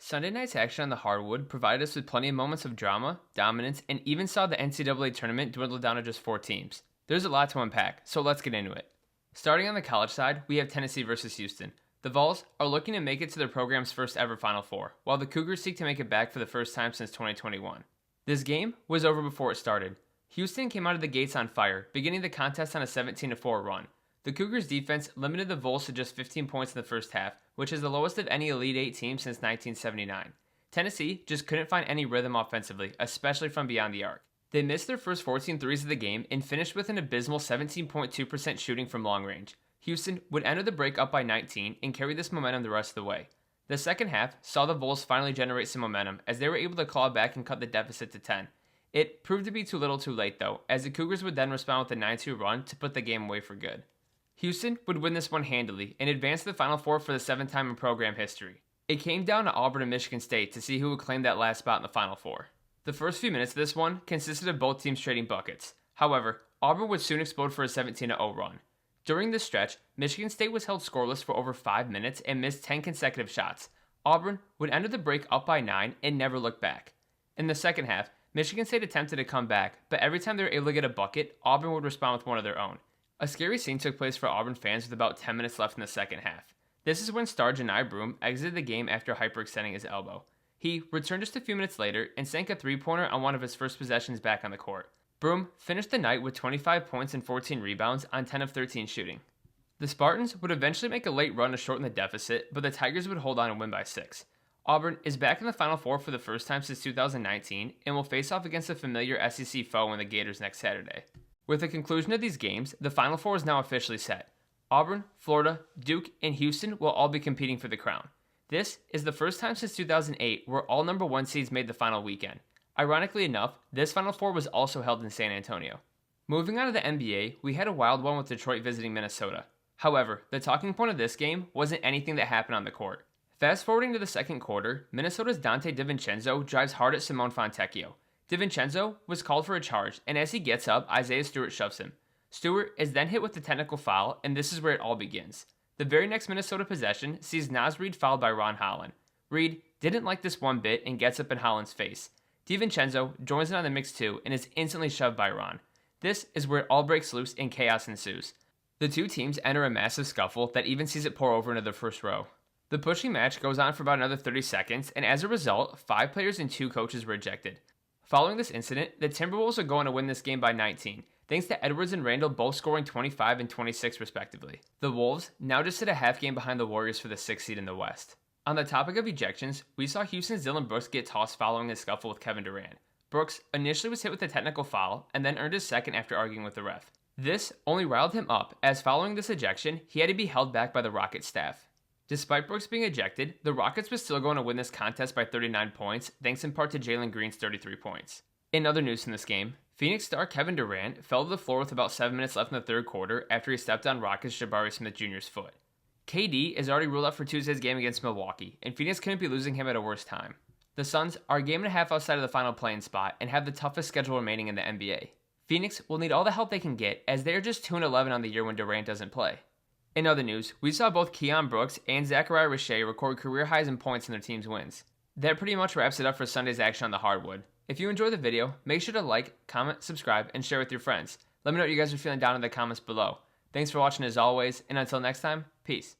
Sunday night's action on the hardwood provided us with plenty of moments of drama, dominance, and even saw the NCAA tournament dwindle down to just 4 teams. There's a lot to unpack, so let's get into it. Starting on the college side, we have Tennessee versus Houston. The Vols are looking to make it to their program's first ever Final Four, while the Cougars seek to make it back for the first time since 2021. This game was over before it started. Houston came out of the gates on fire, beginning the contest on a 17-4 run. The Cougars' defense limited the Vols to just 15 points in the first half, which is the lowest of any Elite Eight team since 1979. Tennessee just couldn't find any rhythm offensively, especially from beyond the arc. They missed their first 14 threes of the game and finished with an abysmal 17.2% shooting from long range. Houston would enter the break up by 19 and carry this momentum the rest of the way. The second half saw the Vols finally generate some momentum as they were able to claw back and cut the deficit to 10. It proved to be too little too late though, as the Cougars would then respond with a 9-2 run to put the game away for good. Houston would win this one handily and advance to the Final Four for the 7th time in program history. It came down to Auburn and Michigan State to see who would claim that last spot in the Final Four. The first few minutes of this one consisted of both teams trading buckets. However, Auburn would soon explode for a 17-0 run. During this stretch, Michigan State was held scoreless for over 5 minutes and missed 10 consecutive shots. Auburn would enter the break up by 9 and never look back. In the second half, Michigan State attempted to come back, but every time they were able to get a bucket, Auburn would respond with one of their own. A scary scene took place for Auburn fans with about 10 minutes left in the second half. This is when star Janai Broome exited the game after hyperextending his elbow. He returned just a few minutes later and sank a three-pointer on one of his first possessions back on the court. Broome finished the night with 25 points and 14 rebounds on 10 of 13 shooting. The Spartans would eventually make a late run to shorten the deficit, but the Tigers would hold on and win by 6. Auburn is back in the Final Four for the first time since 2019 and will face off against a familiar SEC foe in the Gators next Saturday. With the conclusion of these games, the Final Four is now officially set. Auburn, Florida, Duke, and Houston will all be competing for the crown. This is the first time since 2008 where all number 1 seeds made the final weekend. Ironically enough, this Final Four was also held in San Antonio. Moving on to the NBA, we had a wild one with Detroit visiting Minnesota. However, the talking point of this game wasn't anything that happened on the court. Fast forwarding to the second quarter, Minnesota's Dante DiVincenzo drives hard at Simone Fontecchio. DiVincenzo was called for a charge, and as he gets up, Isaiah Stewart shoves him. Stewart is then hit with the technical foul, and this is where it all begins. The very next Minnesota possession sees Naz Reid fouled by Ron Holland. Reid didn't like this one bit and gets up in Holland's face. DiVincenzo joins in on the mix too and is instantly shoved by Ron. This is where it all breaks loose and chaos ensues. The two teams enter a massive scuffle that even sees it pour over into the first row. The pushing match goes on for about another 30 seconds, and as a result, 5 players and 2 coaches were ejected. Following this incident, the Timberwolves are going to win this game by 19, thanks to Edwards and Randall both scoring 25 and 26 respectively. The Wolves now just sit a half game behind the Warriors for the 6th seed in the West. On the topic of ejections, we saw Houston's Dillon Brooks get tossed following a scuffle with Kevin Durant. Brooks initially was hit with a technical foul and then earned his second after arguing with the ref. This only riled him up, as following this ejection, he had to be held back by the Rockets staff. Despite Brooks being ejected, the Rockets were still going to win this contest by 39 points, thanks in part to Jalen Green's 33 points. In other news from this game, Phoenix star Kevin Durant fell to the floor with about 7 minutes left in the third quarter after he stepped on Rockets Jabari Smith Jr.'s foot. KD is already ruled out for Tuesday's game against Milwaukee, and Phoenix couldn't be losing him at a worse time. The Suns are a game and a half outside of the final play-in spot and have the toughest schedule remaining in the NBA. Phoenix will need all the help they can get, as they are just 2-11 on the year when Durant doesn't play. In other news, we saw both Keon Brooks and Zachariah Richey record career highs in points in their team's wins. That pretty much wraps it up for Sunday's action on the hardwood. If you enjoyed the video, make sure to like, comment, subscribe, and share with your friends. Let me know what you guys are feeling down in the comments below. Thanks for watching as always, and until next time, peace.